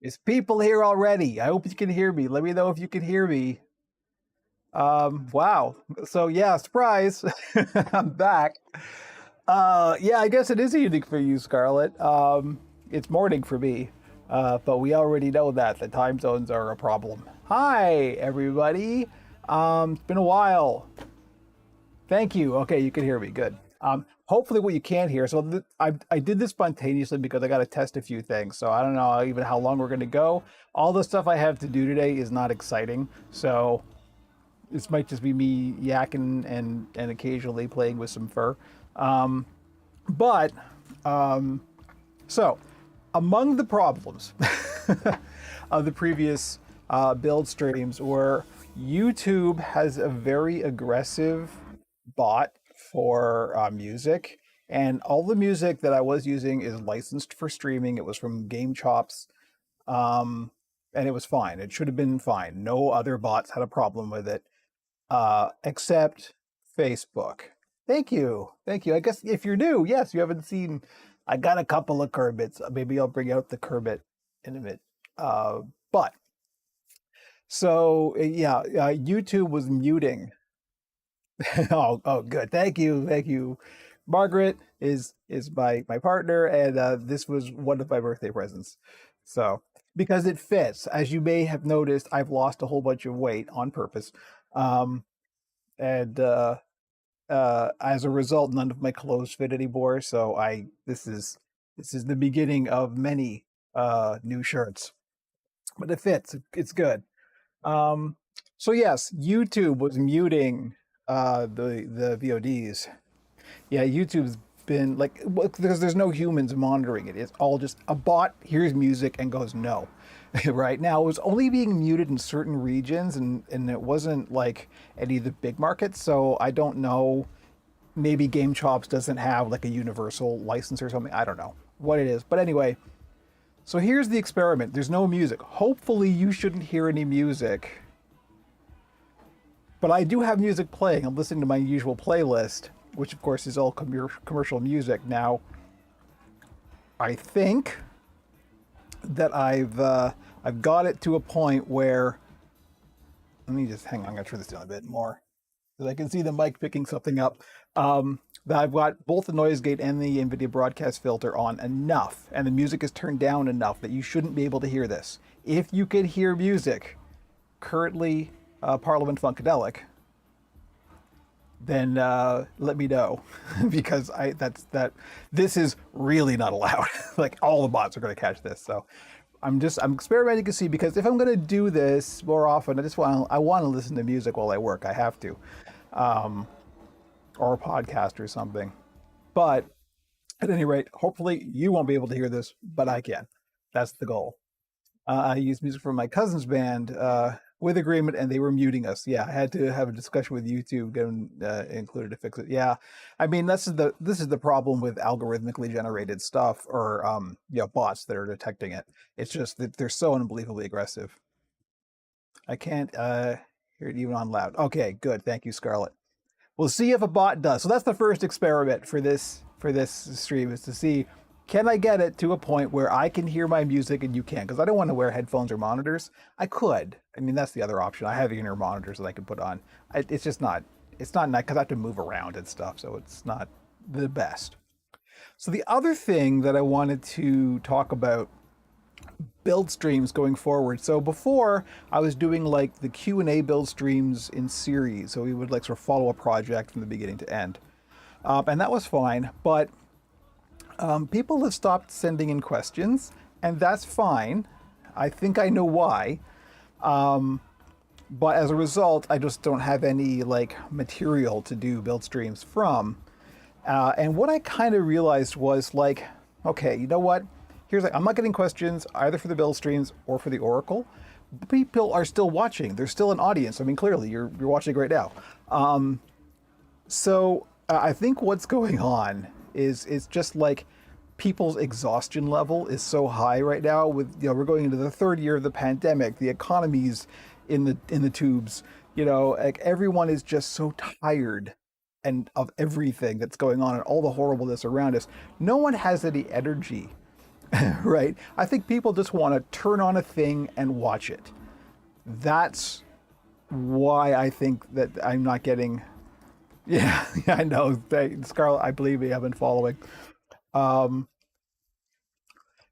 It's people here already. I hope you can hear me. Let me know if you can hear me. Wow. So yeah, surprise. I'm back. Yeah, I guess it is evening for you, Scarlett. It's morning for me. But we already know that the time zones are a problem. Hi, everybody. It's been a while. Thank you. Okay, you can hear me. Good. Hopefully, what you can hear. So I did this spontaneously because I got to test a few things. So I don't know even how long we're going to go. All the stuff I have to do today is not exciting. So this might just be me yakking and occasionally playing with some fur. Um, but so among the problems of the previous build streams were YouTube has a very aggressive bot for music, and all the music that I was using is licensed for streaming. It was from Game Chops, and it was fine. It should have been fine. No other bots had a problem with it, except Facebook. Thank you, thank you. I guess if you're new, yes, you haven't seen. I got a couple of Kerbits. Maybe I'll bring out the Kerbit in a bit. But so yeah, YouTube was muting. Oh, good. Thank you, thank you. Margaret is my partner, and this was one of my birthday presents. So because it fits, as you may have noticed, I've lost a whole bunch of weight on purpose, um, and as a result, none of my clothes fit anymore. So I this is the beginning of many new shirts, but it fits. It's good. Um, so yes, YouTube was muting the VODs. Yeah, YouTube's been like because there's no humans monitoring it. It's all just a bot hears music and goes no. Right now, it was only being muted in certain regions, and it wasn't like any of the big markets. So I don't know. Maybe Game Chops doesn't have like a universal license or something. I don't know what it is. But anyway, so here's the experiment. There's no music. Hopefully, you shouldn't hear any music. But I do have music playing. I'm listening to my usual playlist, which of course is all commercial music. Now, I think that I've got it to a point where, let me just hang on. I'm gonna turn this down a bit more so I can see the mic picking something up. That I've got both the noise gate and the NVIDIA broadcast filter on enough, and the music is turned down enough that you shouldn't be able to hear this. If you could hear music currently Parliament Funkadelic, then let me know because this is really not allowed. Like all the bots are going to catch this. So I'm experimenting to see, because if I'm going to do this more often, I want to listen to music while I work. I have to, or a podcast or something. But at any rate, hopefully you won't be able to hear this, but I can. That's the goal. I use music from my cousin's band with agreement, and they were muting us. Yeah, I had to have a discussion with YouTube, get them included to fix it. Yeah, I mean this is the problem with algorithmically generated stuff, or bots that are detecting it. It's just that they're so unbelievably aggressive. I can't hear it even on loud. Okay, good. Thank you, Scarlett. We'll see if a bot does. So that's the first experiment for this stream, is to see, can I get it to a point where I can hear my music and you can't? Because I don't want to wear headphones or monitors. I could. I mean, that's the other option. I have in-ear monitors that I can put on. It's just not. It's not nice because I have to move around and stuff, so it's not the best. So the other thing that I wanted to talk about, build streams going forward. So before, I was doing like the Q&A build streams in series. So we would like sort of follow a project from the beginning to end. And that was fine, but people have stopped sending in questions, and that's fine. I think I know why. But as a result, I just don't have any like material to do build streams from. And what I kind of realized was like, okay, you know what? Here's like, I'm not getting questions either for the build streams or for the Oracle. People are still watching. There's still an audience. I mean, clearly you're watching right now. So I think what's going on is it's just like people's exhaustion level is so high right now. With we're going into the third year of the pandemic. The economy's in the tubes. Like everyone is just so tired and of everything that's going on and all the horribleness around us. No one has any energy right? I think people just want to turn on a thing and watch it. That's why I think that I'm not getting. Yeah, yeah, I know. Scarlett, I believe me, I've been following. Um,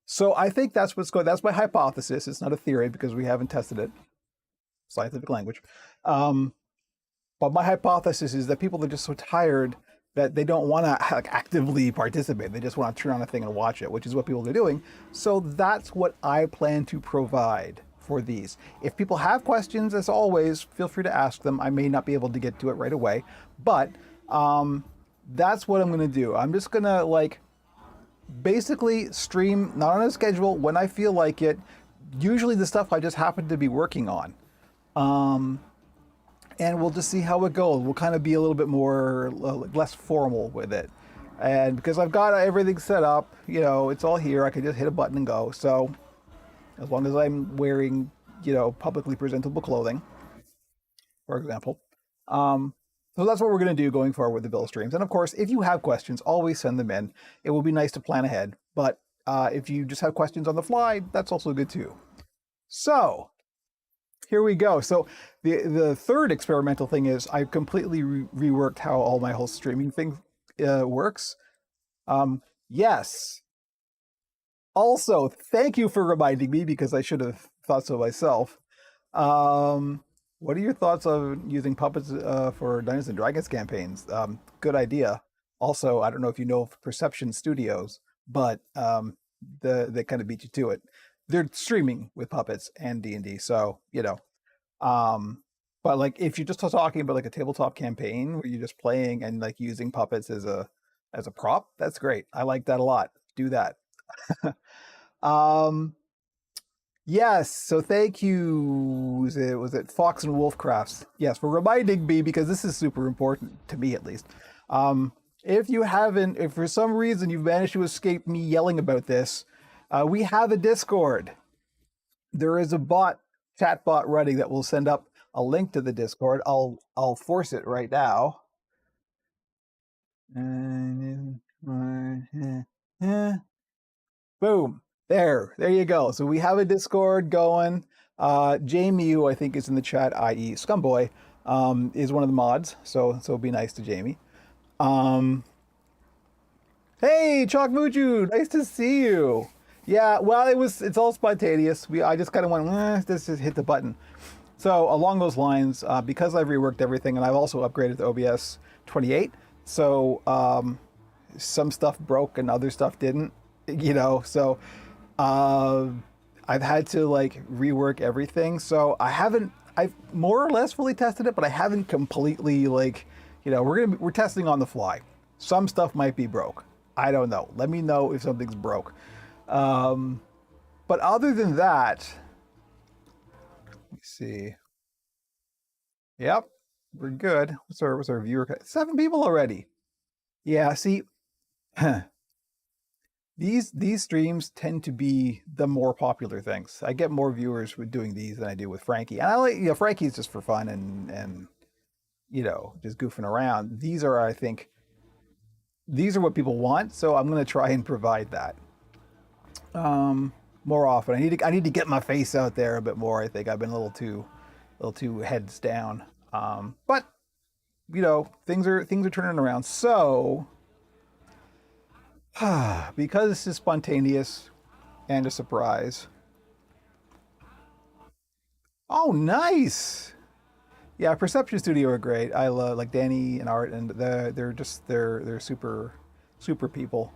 so I think that's what's going. That's my hypothesis. It's not a theory because we haven't tested it. Scientific language. Um, but my hypothesis is that people are just so tired that they don't want to like actively participate. They just want to turn on a thing and watch it, which is what people are doing. So that's what I plan to provide for these. If people have questions, as always, feel free to ask them. I may not be able to get to it right away, but um, that's what I'm going to do. I'm just going to like basically stream not on a schedule when I feel like it. Usually the stuff I just happen to be working on. Um, and we'll just see how it goes. We'll kind of be a little bit more less formal with it. And because I've got everything set up, it's all here. I can just hit a button and go. So as long as I'm wearing, publicly presentable clothing, for example. So that's what we're going to do going forward with the build streams. And of course, if you have questions, always send them in. It will be nice to plan ahead. But if you just have questions on the fly, that's also good too. So here we go. So the third experimental thing is I've completely reworked how all my whole streaming thing works. Yes. Also, thank you for reminding me because I should have thought so myself. What are your thoughts on using puppets for Dungeons and Dragons campaigns? Good idea. Also, I don't know if you know of Perception Studios, but they kind of beat you to it. They're streaming with puppets and D&D, so but like if you're just talking about like a tabletop campaign where you're just playing and like using puppets as a prop, that's great. I like that a lot. Do that. um yes, so thank you. Was it Fox and Wolf Crafts? Yes, for reminding me because this is super important to me at least. If for some reason you've managed to escape me yelling about this, we have a Discord. There is a chat bot running that will send up a link to the Discord. I'll force it right now. Boom. There you go. So we have a Discord going. Jamie, who I think is in the chat, i.e. Scumboy, is one of the mods. So be nice to Jamie. Hey, Chalk Muju, nice to see you. Yeah, well, it's all spontaneous. I just kind of went, let's just hit the button. So along those lines, because I've reworked everything and I've also upgraded to OBS 28, so some stuff broke and other stuff didn't, so I've had to like rework everything. So I've more or less fully tested it, but I haven't completely like, we're testing on the fly. Some stuff might be broke. I don't know. Let me know if something's broke. But other than that, let me see. Yep, we're good. What's our viewer? 7 people already. Yeah, see, these streams tend to be the more popular things. I get more viewers with doing these than I do with Frankie. And I like, Frankie's just for fun and just goofing around. I think, these are what people want, so I'm going to try and provide that. More often. I need to get my face out there a bit more. I think I've been a little too heads down. But things are turning around. So because this is spontaneous and a surprise. Oh, nice. Yeah, Perception Studio are great. I love like Danny and Art, and they're super people.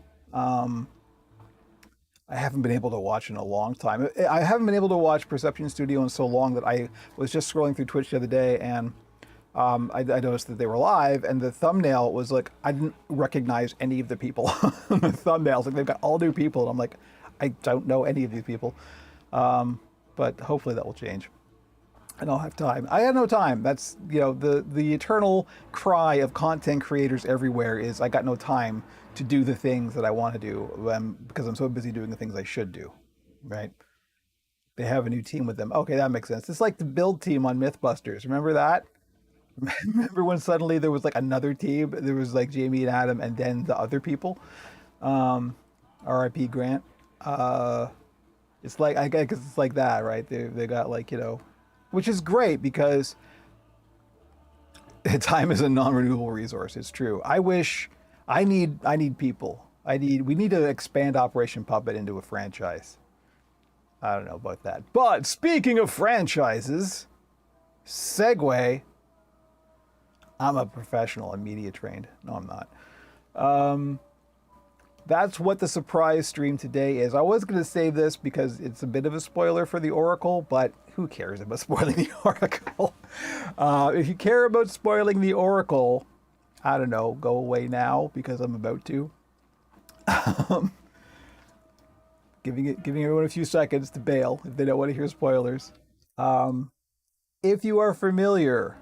I haven't been able to watch in a long time. I haven't been able to watch Perception Studio in so long that I was just scrolling through Twitch the other day, and I noticed that they were live, and the thumbnail was like, I didn't recognize any of the people on the thumbnails. Like they've got all new people, and I'm like, I don't know any of these people. But hopefully that will change. And I'll have time. I have no time. That's, the eternal cry of content creators everywhere is I got no time to do the things that I want to do because I'm so busy doing the things I should do, right? They have a new team with them. Okay, that makes sense. It's like the build team on Mythbusters. Remember that? Remember when suddenly there was like another team? There was like Jamie and Adam and then the other people. RIP Grant. Uh, it's like I guess it's like that, right? They got like which is great because time is a non-renewable resource. It's true. I need people. We need to expand Operation Puppet into a franchise. I don't know about that. But speaking of franchises, segue. I'm a professional. I'm media trained. No, I'm not. Um, that's what the surprise stream today is. I was going to save this because it's a bit of a spoiler for the Oracle, but who cares about spoiling the Oracle? If you care about spoiling the Oracle, I don't know, go away now because I'm about to. Um, giving everyone a few seconds to bail if they don't want to hear spoilers. Um, if you are familiar,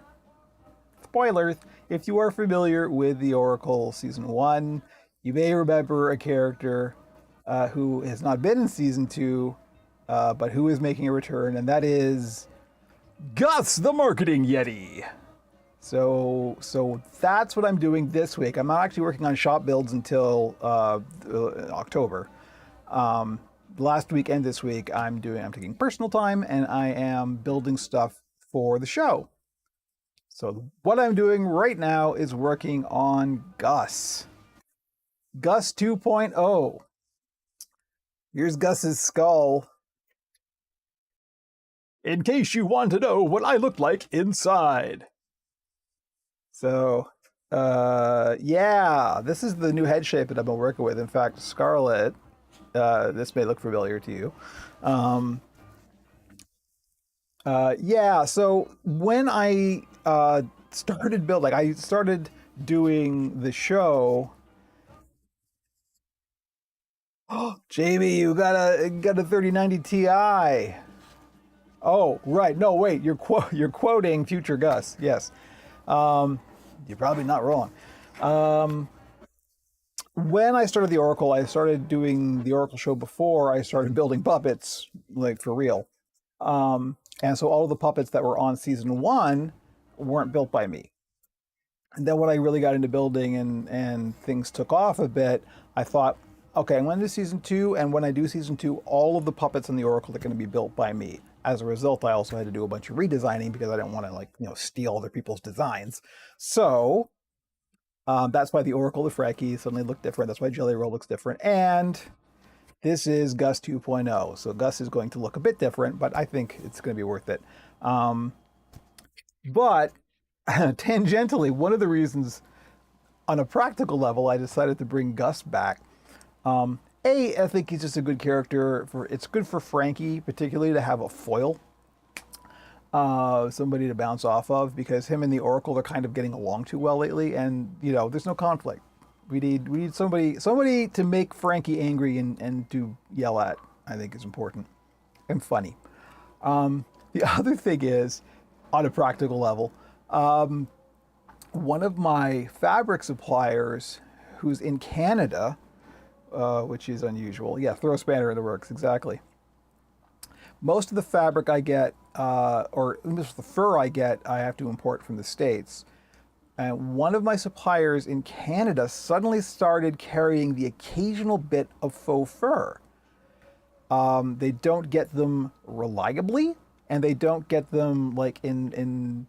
spoilers, if you are familiar with the Oracle Season 1, you may remember a character who has not been in Season 2, but who is making a return, and that is Gus the Marketing Yeti. So that's what I'm doing this week. I'm not actually working on shop builds until October. Last week and this week, I'm taking personal time, and I am building stuff for the show. So what I'm doing right now is working on Gus. Gus 2.0. Here's Gus's skull. In case you want to know what I look like inside. So, yeah, this is the new head shape that I've been working with. In fact, Scarlett, this may look familiar to you. Yeah, so when I started doing the show. Oh, Jamie, you got a 3090 Ti. Oh, right. No, wait. You're quoting future Gus. Yes. You're probably not wrong. When I started the Oracle, I started doing the Oracle show before I started building puppets, like for real. And so all of the puppets that were on season 1 weren't built by me. And then when I really got into building and things took off a bit, I thought, okay, I'm going to do season 2, and when I do season 2, all of the puppets in the Oracle are going to be built by me. As a result, I also had to do a bunch of redesigning because I didn't want to steal other people's designs. So that's why the Oracle of Frankie suddenly looked different. That's why Jelly Roll looks different. And this is Gus 2.0. So Gus is going to look a bit different, but I think it's going to be worth it. But tangentially, one of the reasons on a practical level I decided to bring Gus back, I think he's just a good character. It's good for Frankie, particularly, to have a foil, somebody to bounce off of, because him and the Oracle are kind of getting along too well lately, and there's no conflict. We need somebody to make Frankie angry and to yell at. I think is important and funny. The other thing is, on a practical level, one of my fabric suppliers, who's in Canada, which is unusual. Yeah, throw a spanner in the works, exactly. Most of the fabric I get, or most of the fur I get, I have to import from the States. And one of my suppliers in Canada suddenly started carrying the occasional bit of faux fur. They don't get them reliably, and they don't get them like in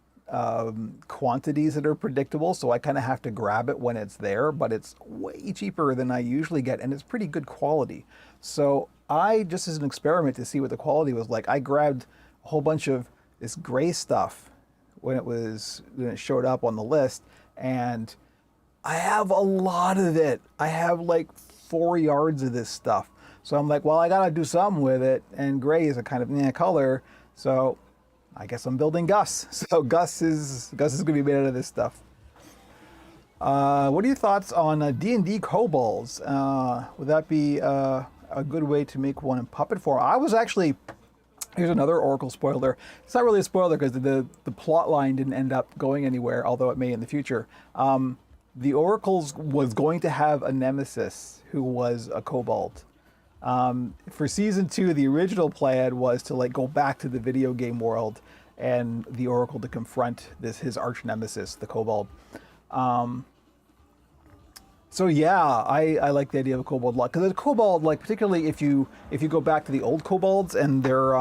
quantities that are predictable, so I kind of have to grab it when it's there, but it's way cheaper than I usually get, and it's pretty good quality. So I, just as an experiment to see what the quality was like, I grabbed a whole bunch of this gray stuff when it showed up on the list, and I have a lot of it. I have like 4 yards of this stuff. So I'm like, well, I gotta do something with it, and gray is a kind of color, so I guess I'm building Gus. So Gus is gonna be made out of this stuff. What are your thoughts on D&D kobolds? Would that be a good way to make one in puppet form? Here's another Oracle spoiler. It's not really a spoiler because the plot line didn't end up going anywhere, although it may in the future. The Oracles was going to have a nemesis who was a kobold. For season 2, the original plan was to go back to the video game world and the Oracle to confront his arch nemesis, the kobold. So yeah, I like the idea of a kobold lock because a kobold, like particularly if you go back to the old kobolds and they're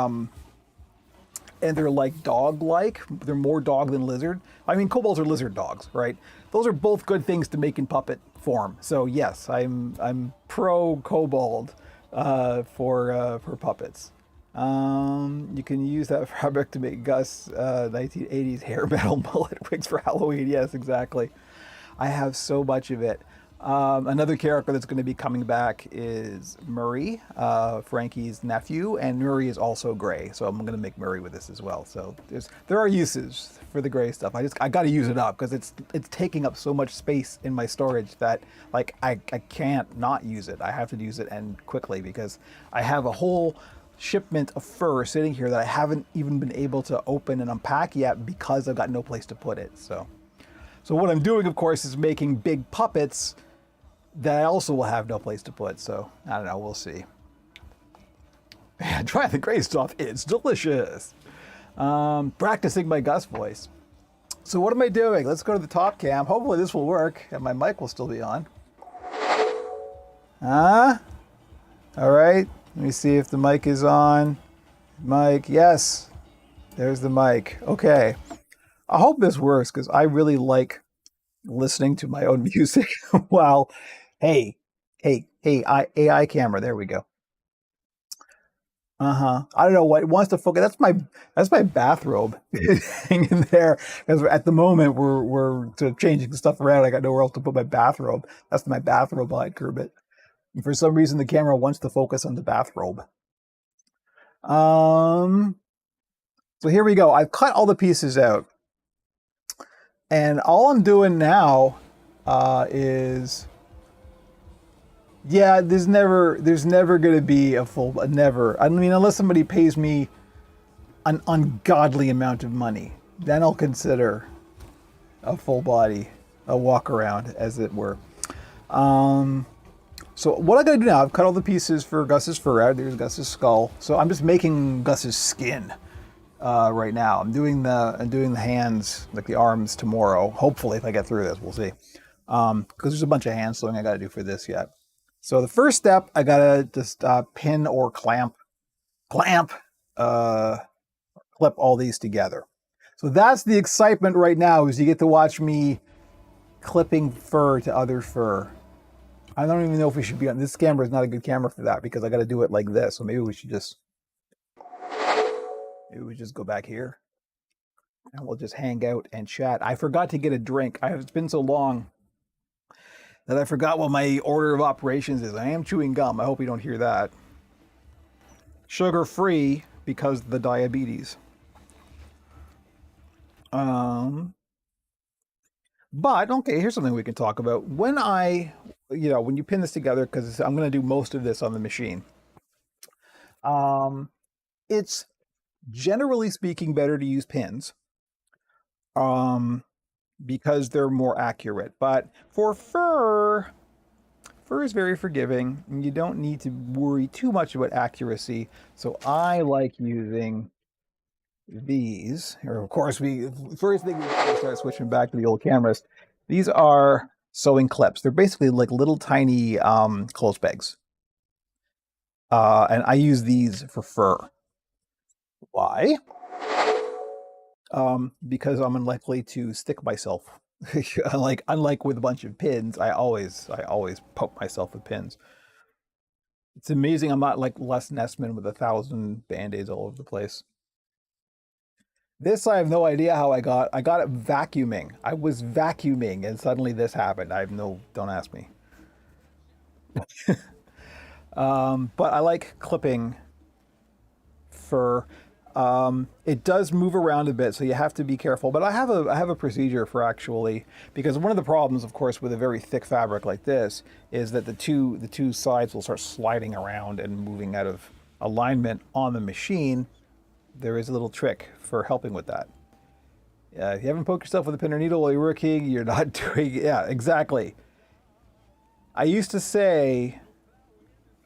like dog like, they're more dog than lizard. I mean, kobolds are lizard dogs, right? Those are both good things to make in puppet form. So yes, I'm pro kobold for puppets. You can use that fabric to make Gus 1980s hair metal mullet wigs for Halloween. Yes, exactly. I have so much of it. Another character that's going to be coming back is Murray, Frankie's nephew, and Murray is also gray, so I'm going to make Murray with this as well. So there are uses for the gray stuff. I got to use it up because it's taking up so much space in my storage that like I can't not use it. I have to use it and quickly because I have a whole shipment of fur sitting here that I haven't even been able to open and unpack yet because I've got no place to put it. So what I'm doing, of course, is making big puppets that I also will have no place to put. So I don't know. We'll see. Man, try the gray stuff. It's delicious. Practicing my Gus voice. So what am I doing? Let's go to the top cam. Hopefully this will work and my mic will still be on. Huh? All right. Let me see if the mic is on. Mic. Yes. There's the mic. Okay. I hope this works because I really like listening to my own music. Wow. Hey, AI camera. There we go. Uh-huh. I don't know what it wants to focus. That's my bathrobe hanging there. Because at the moment we're sort of changing stuff around. I got nowhere else to put my bathrobe. That's my bathrobe behind Kermit. And for some reason the camera wants to focus on the bathrobe. So here we go. I've cut all the pieces out. And all I'm doing now is, yeah, there's never going to be a full, never. I mean, unless somebody pays me an ungodly amount of money, then I'll consider a full body, a walk around, as it were. So what I gotta do now, I've cut all the pieces for Gus's fur out. There's Gus's skull. So I'm just making Gus's skin. Right now. I'm doing the hands, like the arms, tomorrow. Hopefully, if I get through this, we'll see. Because there's a bunch of hand sewing I got to do for this yet. So the first step, I gotta just pin or clamp, uh, clip all these together. So that's the excitement right now, is you get to watch me clipping fur to other fur. I don't even know if we should be on this camera. Is not a good camera for that because I got to do it like this. So maybe we should just. Maybe we just go back here and we'll just hang out and chat. I forgot to get a drink. It's been so long that I forgot what my order of operations is. I am chewing gum. I hope you don't hear that. Sugar free because of the diabetes. But okay, here's something we can talk about. When when you pin this together, because I'm going to do most of this on the machine. It's generally speaking better to use pins because they're more accurate. But for fur is very forgiving and you don't need to worry too much about accuracy. So I like using these. Or of course, first thing we start switching back to the old cameras. These are sewing clips. They're basically like little tiny clothes pegs. And I use these for fur. Why? Because I'm unlikely to stick myself. unlike with a bunch of pins, I always poke myself with pins. It's amazing I'm not like Les Nessman with 1,000 band-aids all over the place. This I have no idea how I got. I got it vacuuming. I was vacuuming and suddenly this happened. Don't ask me. But I like clipping fur. It does move around a bit, so you have to be careful. But I have a procedure for actually, because one of the problems, of course, with a very thick fabric like this is that the two sides will start sliding around and moving out of alignment on the machine. There is a little trick for helping with that. If you haven't poked yourself with a pin or needle while you're working, you're not doing. Yeah, exactly. I used to say.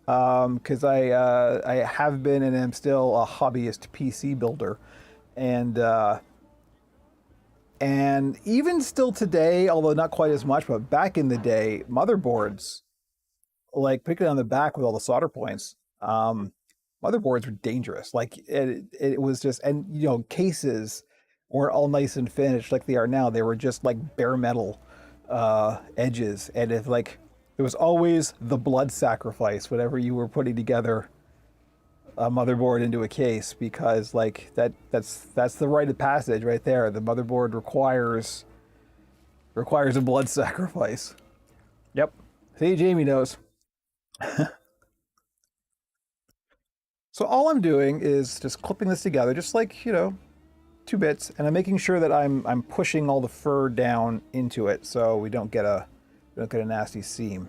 Because I have been and am still a hobbyist PC builder, and And even still today, although not quite as much, but back in the day, motherboards, like particularly on the back with all the solder points, um, motherboards were dangerous. Like it was just, and cases weren't all nice and finished like they are now. They were just like bare metal edges, and if like there was always the blood sacrifice whenever you were putting together a motherboard into a case, because like that's the rite of passage right there. The motherboard requires a blood sacrifice. Yep. See, Jamie knows. So all I'm doing is just clipping this together, just like, 2 bits, and I'm making sure that I'm pushing all the fur down into it so we don't get a nasty seam.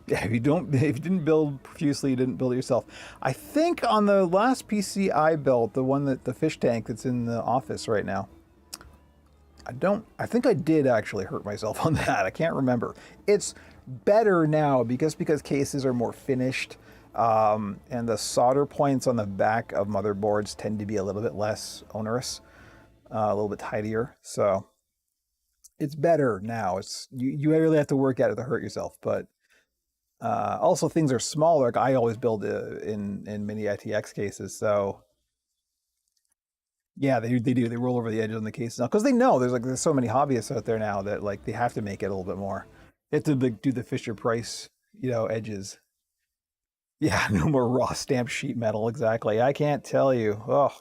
Yeah, if you didn't build profusely, you didn't build it yourself. I think on the last PC I built, the fish tank that's in the office right now, I think I did actually hurt myself on that. I can't remember. It's better now because cases are more finished, and the solder points on the back of motherboards tend to be a little bit less onerous, a little bit tidier. So it's better now. You really have to work at it to hurt yourself, but also things are smaller. Like I always build in mini ITX cases, so yeah, they do. They roll over the edges on the cases now because they know there's so many hobbyists out there now that like they have to make it a little bit more. They have to like, do the Fisher Price, edges. Yeah, no more raw stamped sheet metal. Exactly. I can't tell you. Oh,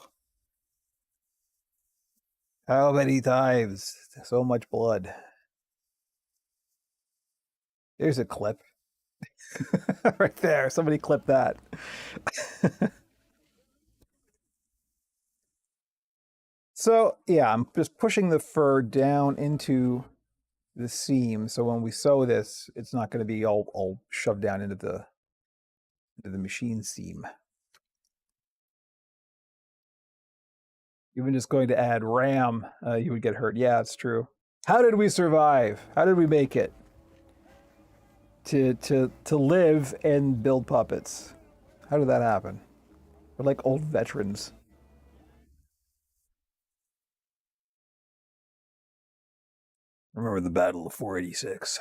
how many times? So much blood. There's a clip right there. Somebody clip that. So yeah, I'm just pushing the fur down into the seam. So when we sew this, it's not going to be all shoved down into the machine seam. Even just going to add RAM, you would get hurt. Yeah, it's true. How did we survive? How did we make it to live and build puppets? How did that happen? We're like old veterans. Remember the Battle of 486.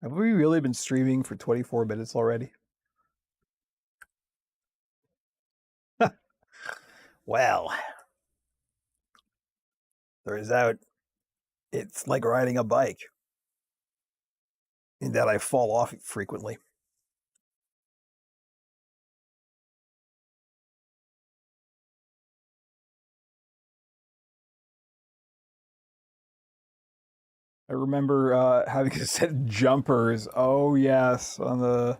Have we really been streaming for 24 minutes already? Well, turns out it's like riding a bike in that I fall off frequently. I remember having a set of jumpers. Oh yes, on the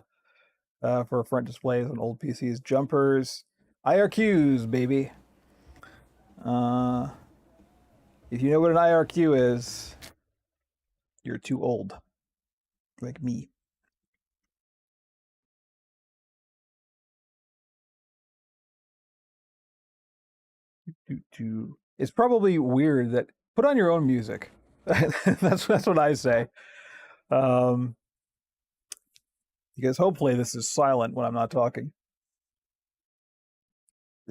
for front displays on old PCs. Jumpers, IRQs, baby. Uh, if you know what an IRQ is, you're too old, like me. It's probably weird that put on your own music. That's what I say. Um, because hopefully this is silent when I'm not talking.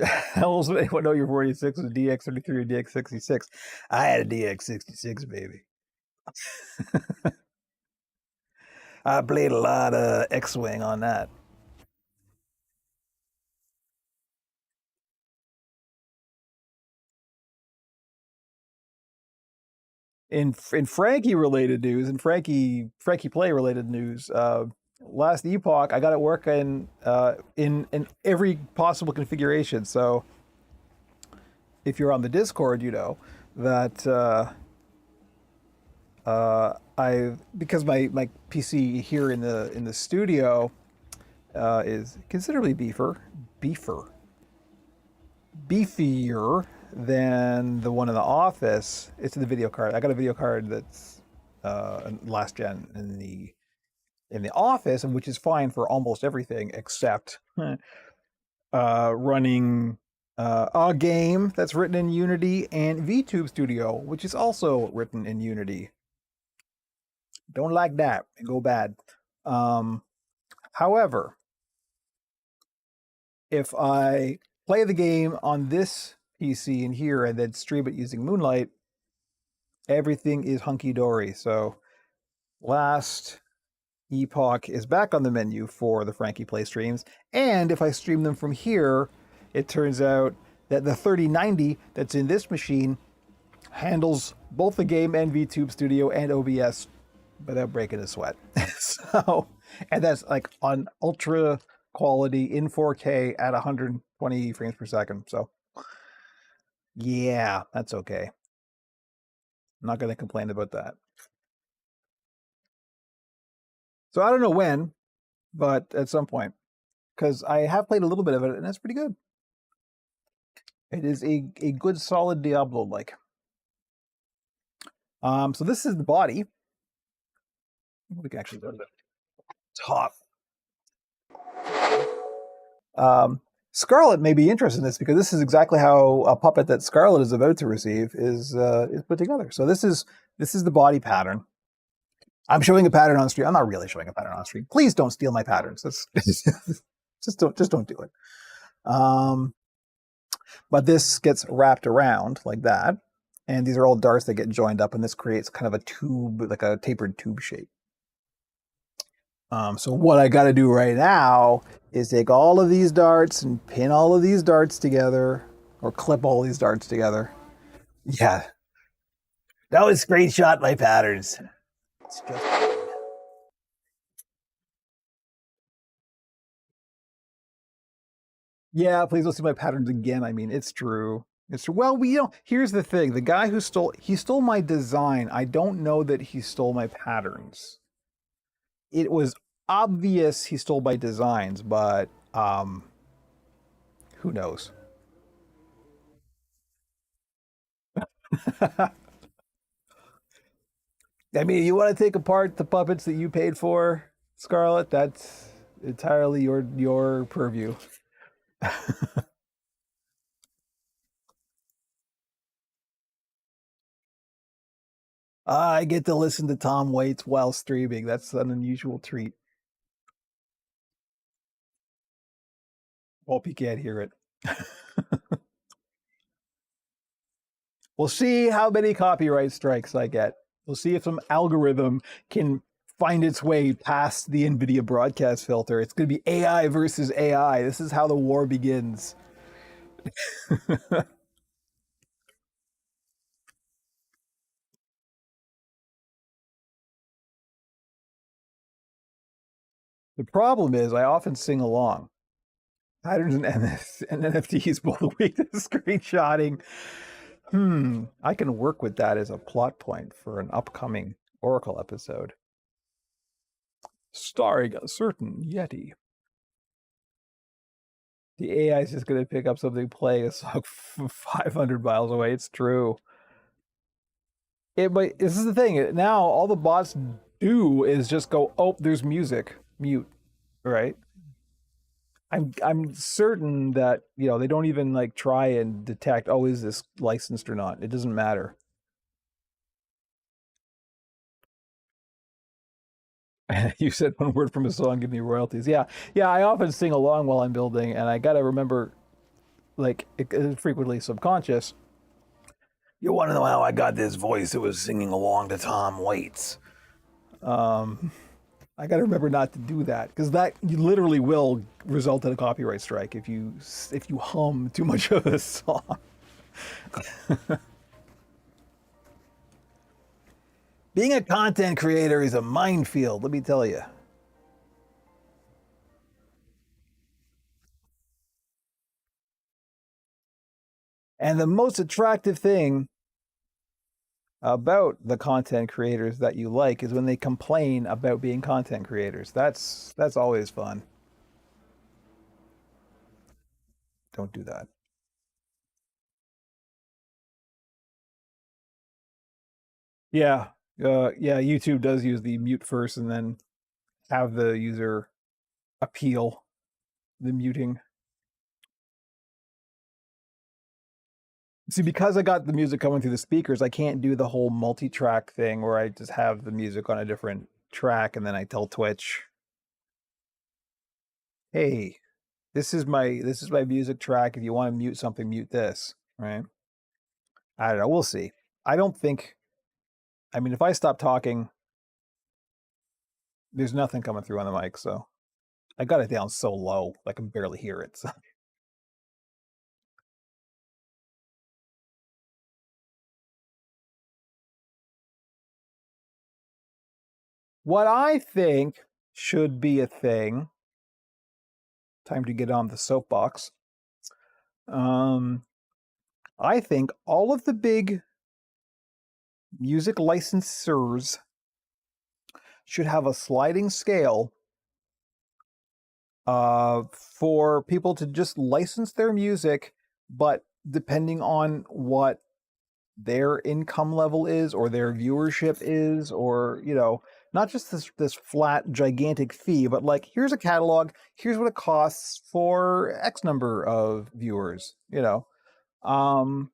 How else would anyone know your 46 was DX33 or DX66? I had a DX66, baby. I played a lot of X-Wing on that. In Frankie related news, in Frankie Play related news, last Epoch I got it working in every possible configuration. So if you're on the Discord, you know that I because my PC here in the studio is considerably beefier than the one in the office. It's the video card. I got a video card that's last gen in the office, and which is fine for almost everything except running a game that's written in Unity and VTube Studio, which is also written in Unity. Don't like that. It go bad. Um, however, if I play the game on this PC in here and then stream it using Moonlight, everything is hunky dory. So last Epoch is back on the menu for the Frankie Play streams. And if I stream them from here, it turns out that the 3090 that's in this machine handles both the game and VTube Studio and OBS without breaking a sweat. So, and that's like on ultra quality in 4K at 120 frames per second. So, yeah, that's okay. I'm not going to complain about that. So I don't know when, but at some point, because I have played a little bit of it and it's pretty good. It is a good solid Diablo like. So this is the body. We can actually go to the top. Scarlet may be interested in this because this is exactly how a puppet that Scarlet is about to receive is put together. So this is the body pattern. I'm showing a pattern on stream. I'm not really showing a pattern on stream. Please don't steal my patterns. That's just don't do it. But this gets wrapped around like that, and these are all darts that get joined up, and this creates kind of a tube, like a tapered tube shape. So what I got to do right now is take all of these darts and pin all of these darts together, or clip all these darts together. Yeah, that was screenshot my patterns. It's just yeah, please don't see my patterns again. I mean, it's true. It's true. Well, here's the thing. The guy who stole my design. I don't know that he stole my patterns. It was obvious he stole my designs, but who knows? I mean, you want to take apart the puppets that you paid for, Scarlet? That's entirely your purview. I get to listen to Tom Waits while streaming. That's an unusual treat. Hope you can't hear it. We'll see how many copyright strikes I get. We'll see if some algorithm can find its way past the NVIDIA broadcast filter. It's going to be AI versus AI. This is how the war begins. The problem is I often sing along. Patterns and NFTs both weak to screenshotting. I can work with that as a plot point for an upcoming Oracle episode. Starring a certain Yeti. The AI is just going to pick up something playing a song 500 miles away. It's true. But this is the thing. Now all the bots do is just go, oh, there's music, mute, right? I'm certain that they don't even like try and detect, oh, is this licensed or not? It doesn't matter. You said one word from a song, give me royalties. Yeah, I often sing along while I'm building, and I gotta remember, like, it's frequently subconscious. You want to know how I got this voice? It was singing along to Tom Waits. I got to remember not to do that because that literally will result in a copyright strike if you hum too much of a song. Being a content creator is a minefield, let me tell you. And the most attractive thing about the content creators that you like is when they complain about being content creators. That's always fun. Don't do that. Yeah. Yeah, YouTube does use the mute first and then have the user appeal the muting. See, because I got the music coming through the speakers, I can't do the whole multi-track thing where I just have the music on a different track and then I tell Twitch, hey, this is my music track. If you want to mute something, mute this, right? I don't know. We'll see. I don't think. I mean, if I stop talking, there's nothing coming through on the mic, so I got it down so low I can barely hear it. So. What I think should be a thing. Time to get on the soapbox. Um, I think all of the big music licensors should have a sliding scale for people to just license their music, but depending on what their income level is or their viewership is, or not just this flat gigantic fee, but like, here's a catalog, here's what it costs for X number of viewers, um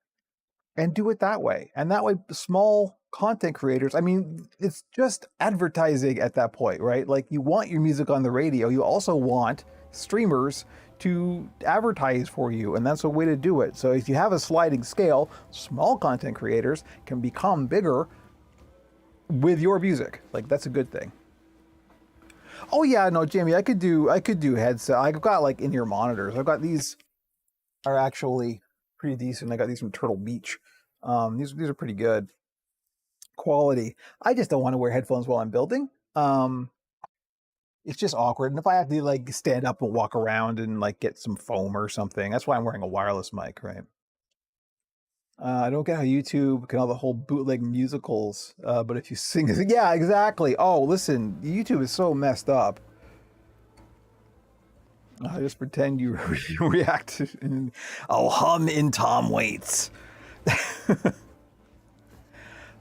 and do it that way. And that way, small content creators, I mean, it's just advertising at that point, right? Like, you want your music on the radio, you also want streamers to advertise for you, and that's a way to do it. So if you have a sliding scale, small content creators can become bigger with your music. Like, that's a good thing. Oh yeah, no, Jamie, I could do headset. I've got like in-ear monitors. I've got these are actually pretty decent. I got these from Turtle Beach. These are pretty good quality. I just don't want to wear headphones while I'm building. It's just awkward. And if I have to like stand up and walk around and like get some foam or something, that's why I'm wearing a wireless mic, right? I don't get how YouTube can have the whole bootleg musicals, but if you sing, yeah, exactly. Oh, listen, YouTube is so messed up. I just pretend you react and I'll hum in Tom Waits.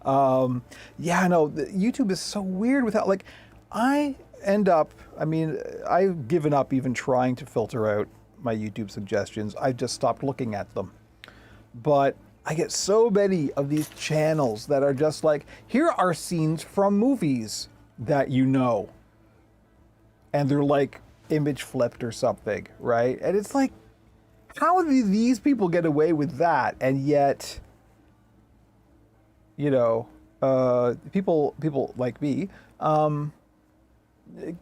Yeah, no, YouTube is so weird without like, I end up, I mean, I've given up even trying to filter out my YouTube suggestions. I've just stopped looking at them. But I get so many of these channels that are just like, here are scenes from movies that you know. And they're like image flipped or something, right? And it's like, how do these people get away with that? And yet, people like me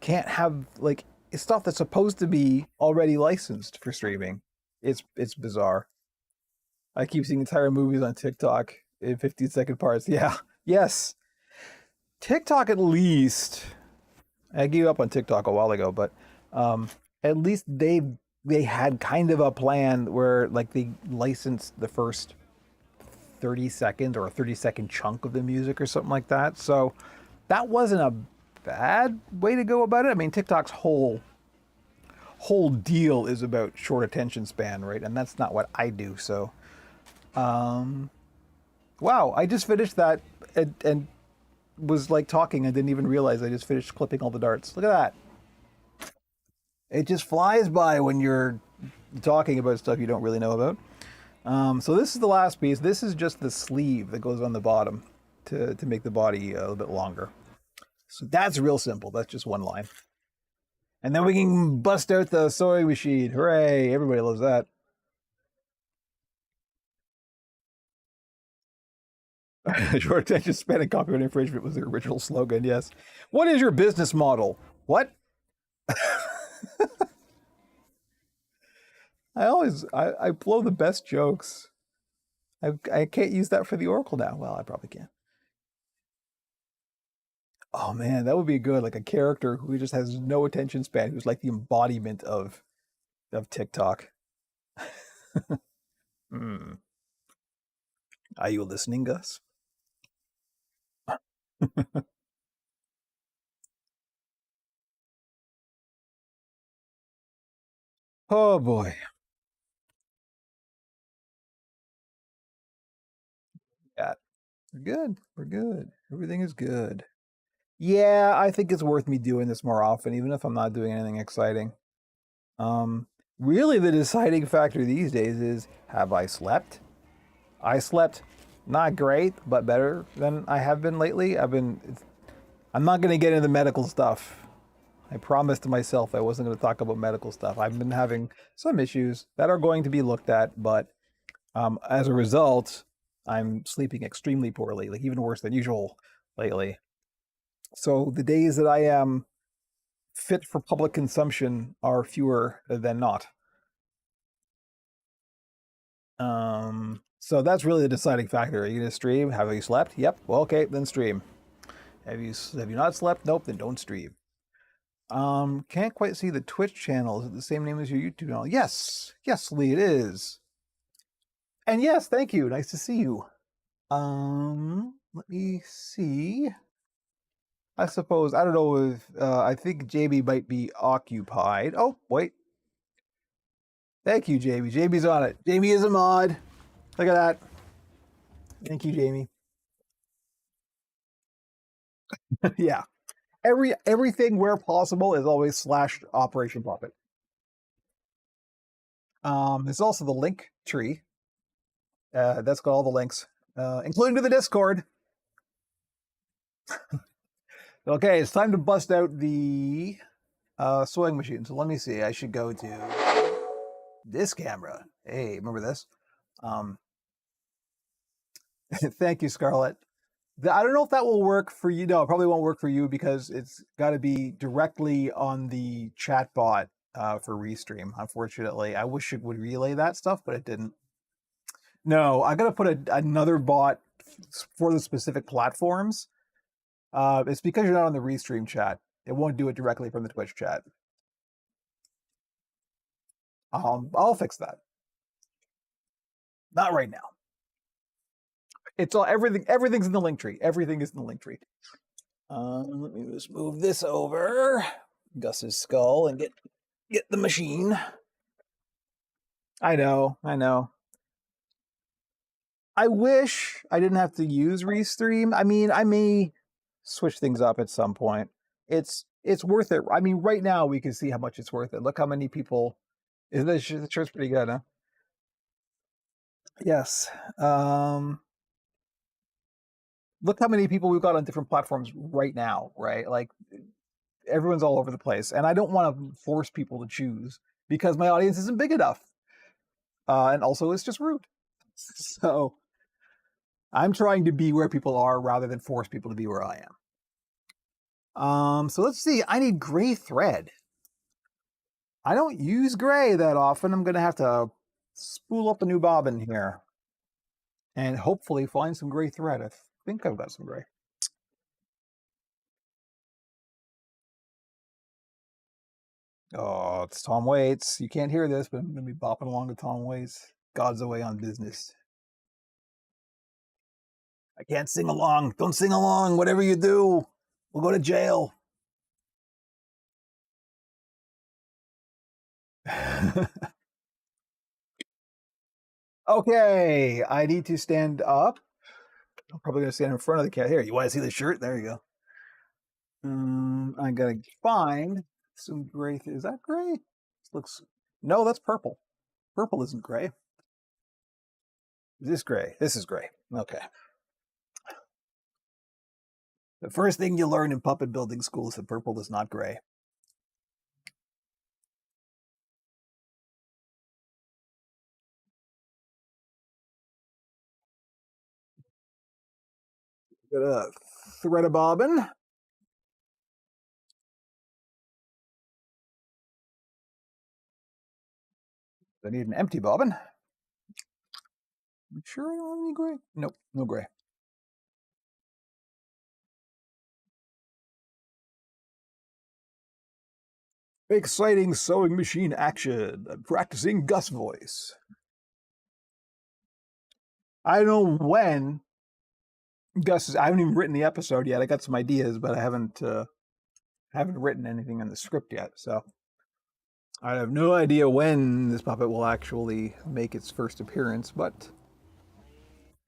can't have like stuff that's supposed to be already licensed for streaming. It's bizarre. I keep seeing entire movies on TikTok in 15-second parts. Yeah. Yes. TikTok at least. I gave up on TikTok a while ago, but at least they had kind of a plan where like they licensed the first 30 seconds or a 30-second chunk of the music or something like that. So that wasn't a bad way to go about it. I mean, TikTok's whole deal is about short attention span, right? And that's not what I do. So wow, I just finished that and was like talking. I didn't even realize I just finished clipping all the darts. Look at that. It just flies by when you're talking about stuff you don't really know about. So this is the last piece. This is just the sleeve that goes on the bottom to make the body a little bit longer. So that's real simple. That's just one line. And then we can bust out the sewing machine. Hooray. Everybody loves that. Short attention span and copyright infringement was the original slogan, yes. What is your business model? What? I blow the best jokes. I can't use that for the Oracle now. Well, I probably can. Oh man, that would be good. Like a character who just has no attention span, who's like the embodiment of TikTok. Hmm. Are you listening, Gus? Oh boy. Yeah, we're good. We're good. Everything is good. Yeah, I think it's worth me doing this more often, even if I'm not doing anything exciting. Um, Really, the deciding factor these days is, have I slept? I slept not great, but better than I have been lately. I'm not going to get into the medical stuff. I promised myself I wasn't going to talk about medical stuff. I've been having some issues that are going to be looked at, but as a result, I'm sleeping extremely poorly, like even worse than usual lately. So the days that I am fit for public consumption are fewer than not. So that's really the deciding factor. Are you going to stream? Have you slept? Yep. Well, okay, then stream. Have you not slept? Nope. Then don't stream. Can't quite see the Twitch channel. Is it the same name as your YouTube channel? Yes. Yes, Lee, it is. And yes, thank you. Nice to see you. Let me see. I suppose, I don't know if, I think JB might be occupied. Oh, wait. Thank you, JB. JB's on it. JB is a mod. Look at that. Thank you, Jamie. Yeah. Everything where possible is always / Operation Puppet. There's also the link tree. That's got all the links, including to the Discord. Okay, it's time to bust out the sewing machine. So let me see. I should go to this camera. Hey, remember this? Thank you, Scarlett. I don't know if that will work for you. No, it probably won't work for you because it's got to be directly on the chat bot for Restream. Unfortunately, I wish it would relay that stuff, but it didn't. No, I got to put another bot for the specific platforms. It's because you're not on the Restream chat. It won't do it directly from the Twitch chat. I'll fix that. Not right now. It's all everything's in the link tree. Everything is in the link tree. Let me just move this over Gus's skull and get the machine. I know. I wish I didn't have to use Restream. I mean, I may switch things up at some point. It's worth it. I mean, right now we can see how much it's worth it. Look how many people. Isn't the shirt's pretty good, huh? Yes. Look how many people we've got on different platforms right now, right? Like everyone's all over the place, and I don't want to force people to choose because my audience isn't big enough, and also it's just rude. So I'm trying to be where people are rather than force people to be where I am. So let's see. I need gray thread. I don't use gray that often. I'm gonna have to spool up a new bobbin here, and hopefully find some gray thread. I think I've got some gray. Oh, it's Tom Waits. You can't hear this, but I'm going to be bopping along to Tom Waits. God's away on business. I can't sing along. Don't sing along. Whatever you do, we'll go to jail. Okay, I need to stand up. I'm probably going to stand in front of the cat. Here, you want to see the shirt? There you go. I gotta find some gray. Is that gray? This looks. No, that's purple. Purple isn't gray. Is this gray? This is gray. Okay. The first thing you learn in puppet building school is that purple is not gray. Got a thread a bobbin. I need an empty bobbin. I'm sure I don't have any gray. Nope, no gray. Exciting sewing machine action. I'm practicing Gus voice. I don't know when Gus is. I haven't even written the episode yet. I got some ideas, but I haven't written anything in the script yet. So I have no idea when this puppet will actually make its first appearance, but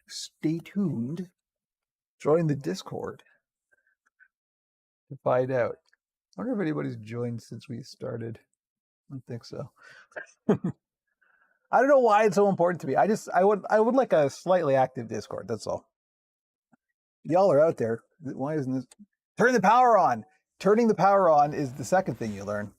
stay tuned. Join the Discord to find out. I wonder if anybody's joined since we started. I don't think so. I don't know why it's so important to me. I would like a slightly active Discord. That's all. Y'all are out there. Why isn't this? Turn the power on. Turning the power on is the second thing you learn.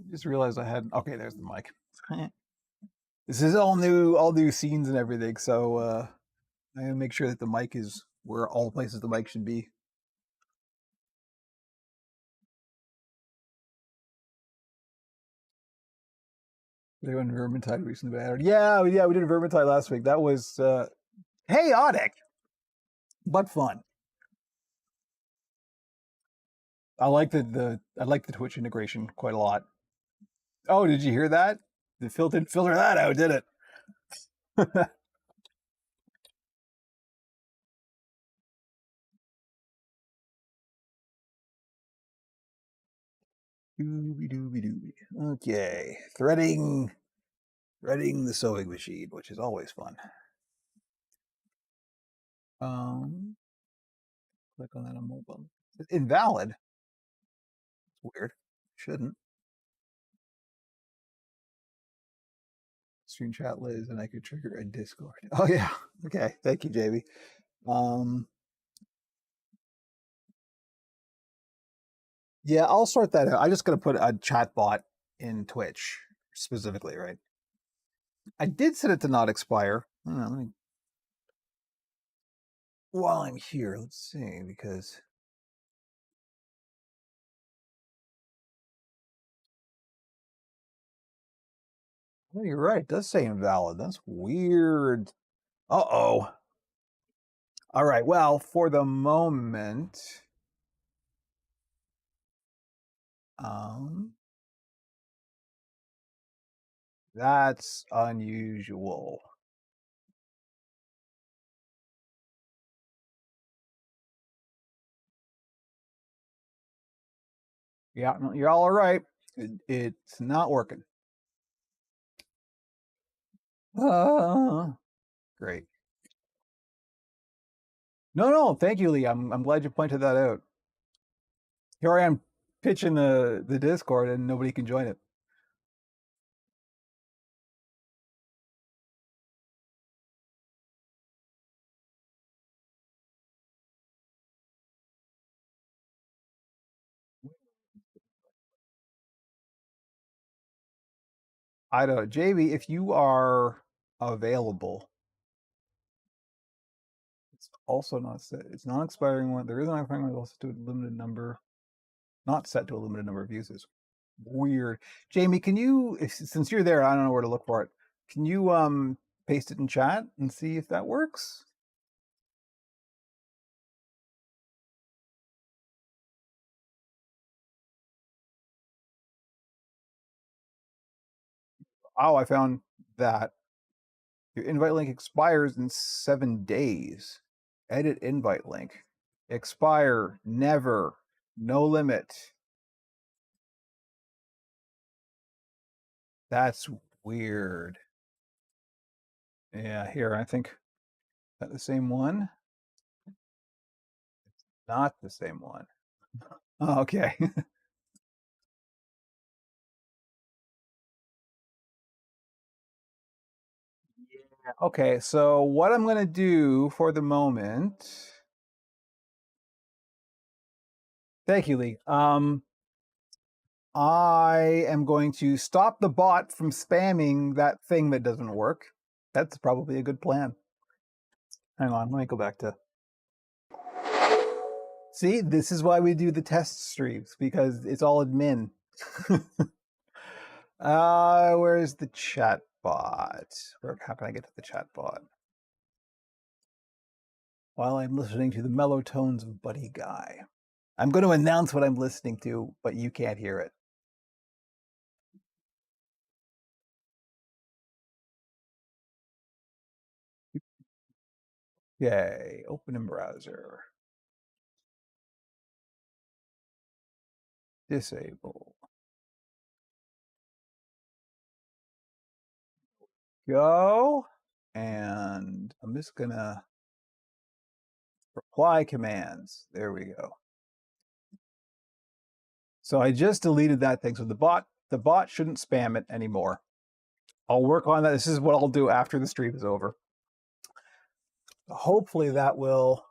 Just realized I had. Okay, there's the mic. This is all new scenes and everything. So I gotta make sure that the mic is where all places the mic should be. They went Vermintide recently, but yeah, we did Vermintide last week. That was chaotic, but fun. I like the Twitch integration quite a lot. Oh, did you hear that? The Phil didn't filter that out, did it? Dooby dooby dooby. Okay, threading the sewing machine, which is always fun. Click on that on mobile. Invalid. It's weird. Shouldn't. Stream chat Liz, and I could trigger a Discord. Oh yeah. Okay. Thank you, JB. Yeah, I'll sort that out. I'm just gonna put a chat bot in Twitch specifically, right? I did set it to not expire. I don't know, let me, while I'm here, let's see, because oh, you're right. It does say invalid. That's weird. Uh-oh. All right. Well, for the moment, that's unusual. Yeah, you're all right. It's not working. Great. No, thank you, Lee. I'm glad you pointed that out. Here I am pitching the Discord and nobody can join it. I don't know. JB, if you are available, it's also not set. It's not expiring one. There is an expiring one. It's also to a limited number. Not set to a limited number of uses. Weird. Jamie, can you, since you're there, I don't know where to look for it. Can you paste it in chat and see if that works? Oh, I found that. Your invite link expires in 7 days. Edit invite link. Expire, never, no limit. That's weird. Yeah, here, I think, is that the same one? It's not the same one. Oh, okay. Okay, so what I'm going to do for the moment. Thank you, Lee. I am going to stop the bot from spamming that thing that doesn't work. That's probably a good plan. Hang on, let me go back to. See, this is why we do the test streams, because it's all admin. Where's the chat bot? How can I get to the chat bot? While I'm listening to the mellow tones of Buddy Guy. I'm going to announce what I'm listening to, but you can't hear it. Okay, open in browser. Disable. Go. And I'm just going to reply commands. There we go. So I just deleted that thanks to the bot. the bot shouldn't spam it anymore. I'll work on that. This is what I'll do after the stream is over. Hopefully that will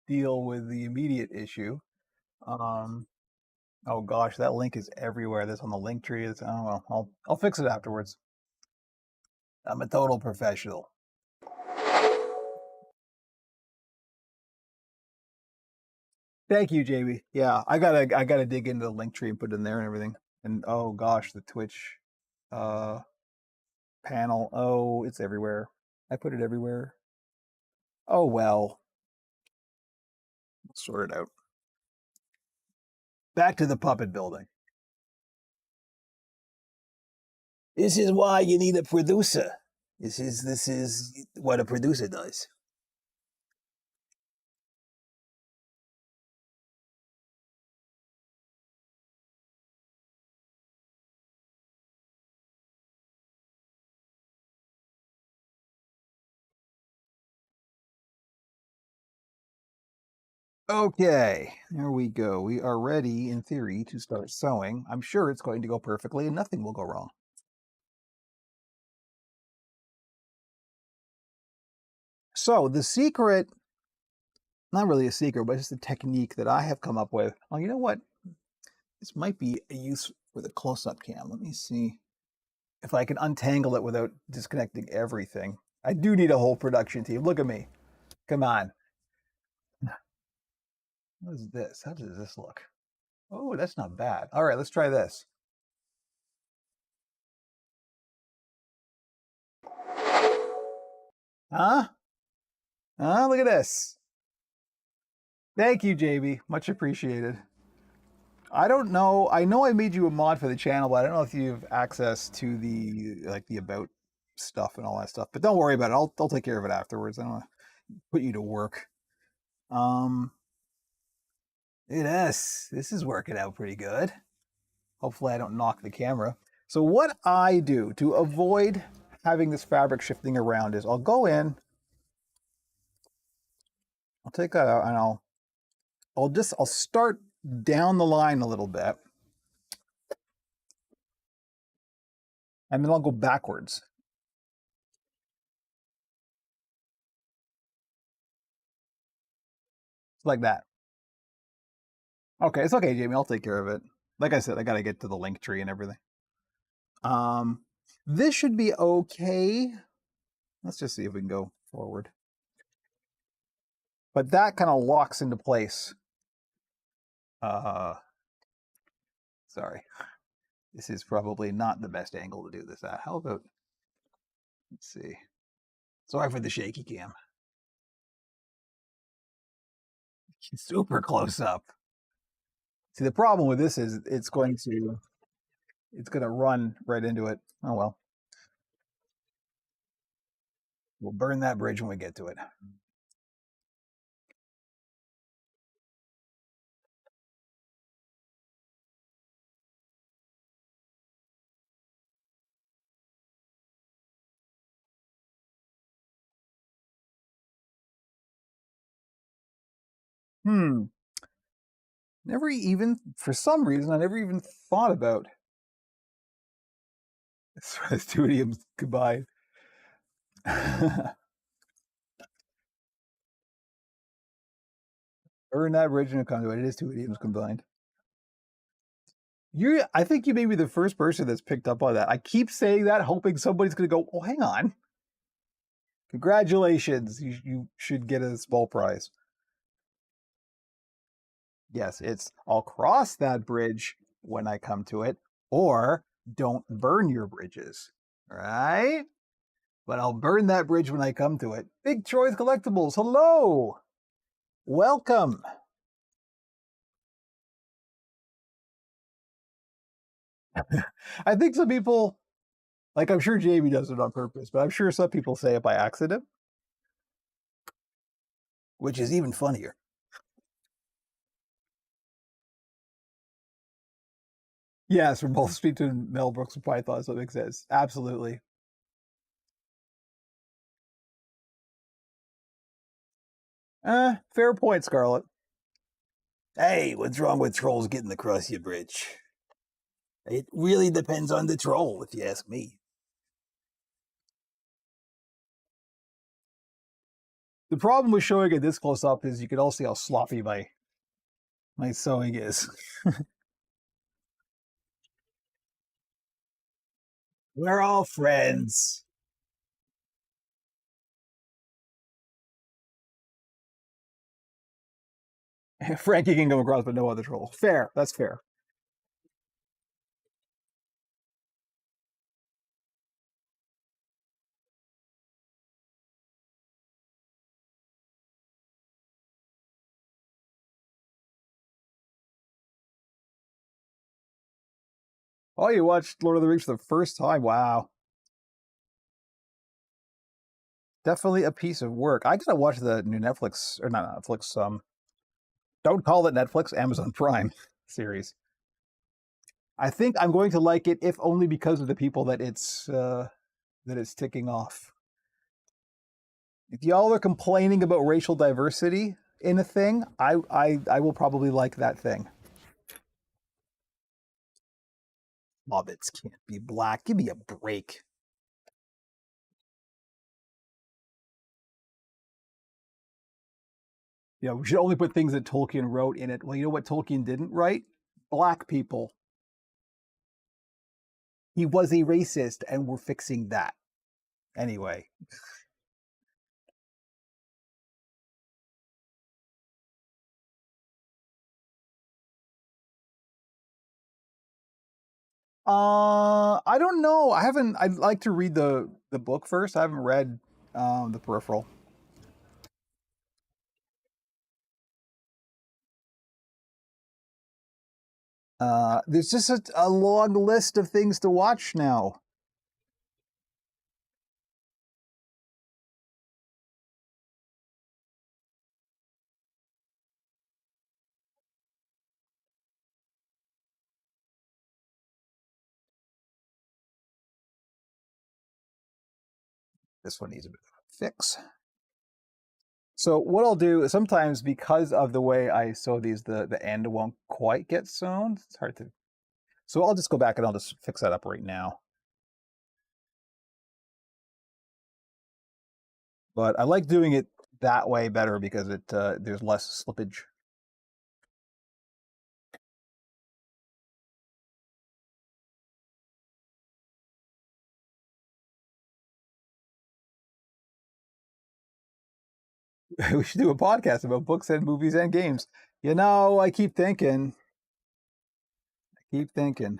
deal with the immediate issue. Oh gosh, that link is everywhere. This on the link tree. It's, oh well, I'll fix it afterwards. I'm a total professional. Thank you, JB. Yeah, I gotta dig into the link tree and put it in there and everything. And oh gosh, the Twitch panel. Oh, it's everywhere. I put it everywhere. Oh well. Sort it out. Back to the puppet building. This is why you need a producer. This is what a producer does. Okay, there we go. We are ready, in theory, to start sewing. I'm sure it's going to go perfectly and nothing will go wrong. So the secret, not really a secret, but just a technique that I have come up with. Oh, you know what? This might be a use for the close-up cam. Let me see if I can untangle it without disconnecting everything. I do need a whole production team. Look at me. Come on. What is this? How does this look? Oh, that's not bad. All right, let's try this. Huh? Huh? Look at this. Thank you, JB. Much appreciated. I don't know. I know I made you a mod for the channel, but I don't know if you have access to the about stuff and all that stuff. But don't worry about it. I'll take care of it afterwards. I don't want to put you to work. This is working out pretty good. Hopefully I don't knock the camera. So what I do to avoid having this fabric shifting around is I'll go in, I'll take that out, and I'll start down the line a little bit, and then I'll go backwards. Like that. Okay, it's okay, Jamie. I'll take care of it. Like I said, I gotta get to the link tree and everything. This should be okay. Let's just see if we can go forward. But that kind of locks into place. Sorry. This is probably not the best angle to do this at. How about, let's see. Sorry for the shaky cam. Super close up. See, the problem with this is it's going to run right into it. Oh well. We'll burn that bridge when we get to it. Never even, for some reason, I never even thought about this two idioms combined. Burn that bridge and come to it. It is two idioms combined. I think you may be the first person that's picked up on that. I keep saying that, hoping somebody's going to go, oh, hang on. Congratulations. You should get a small prize. Yes, it's I'll cross that bridge when I come to it, or don't burn your bridges. Right? But I'll burn that bridge when I come to it. Big Troy's Collectibles, hello! Welcome! I think some people, like I'm sure Jamie does it on purpose, but I'm sure some people say it by accident. Which is even funnier. Yes, from both Speak to Mel Brooks and Pythons, that makes sense. Absolutely. Fair point, Scarlet. Hey, what's wrong with trolls getting across your bridge? It really depends on the troll, if you ask me. The problem with showing it this close up is you can all see how sloppy my sewing is. We're all friends. Frankie can come across, but no other troll. Fair. That's fair. Oh, you watched Lord of the Rings for the first time? Wow. Definitely a piece of work. I gotta watch the new Netflix, or not Netflix, don't call it Netflix, Amazon Prime series. I think I'm going to like it, if only because of the people that it's ticking off. If y'all are complaining about racial diversity in a thing, I will probably like that thing. Hobbits can't be black. Give me a break. You know, we should only put things that Tolkien wrote in it. Well, you know what Tolkien didn't write? Black people. He was a racist, and we're fixing that. Anyway. I don't know. I haven't. I'd like to read the book first. I haven't read the Peripheral. There's just a long list of things to watch now. This one needs a bit of a fix. So what I'll do is sometimes, because of the way I sew these, the end won't quite get sewn. It's hard to. So I'll just go back and I'll just fix that up right now. But I like doing it that way better because it there's less slippage. We should do a podcast about books and movies and games. You know, I keep thinking. I keep thinking.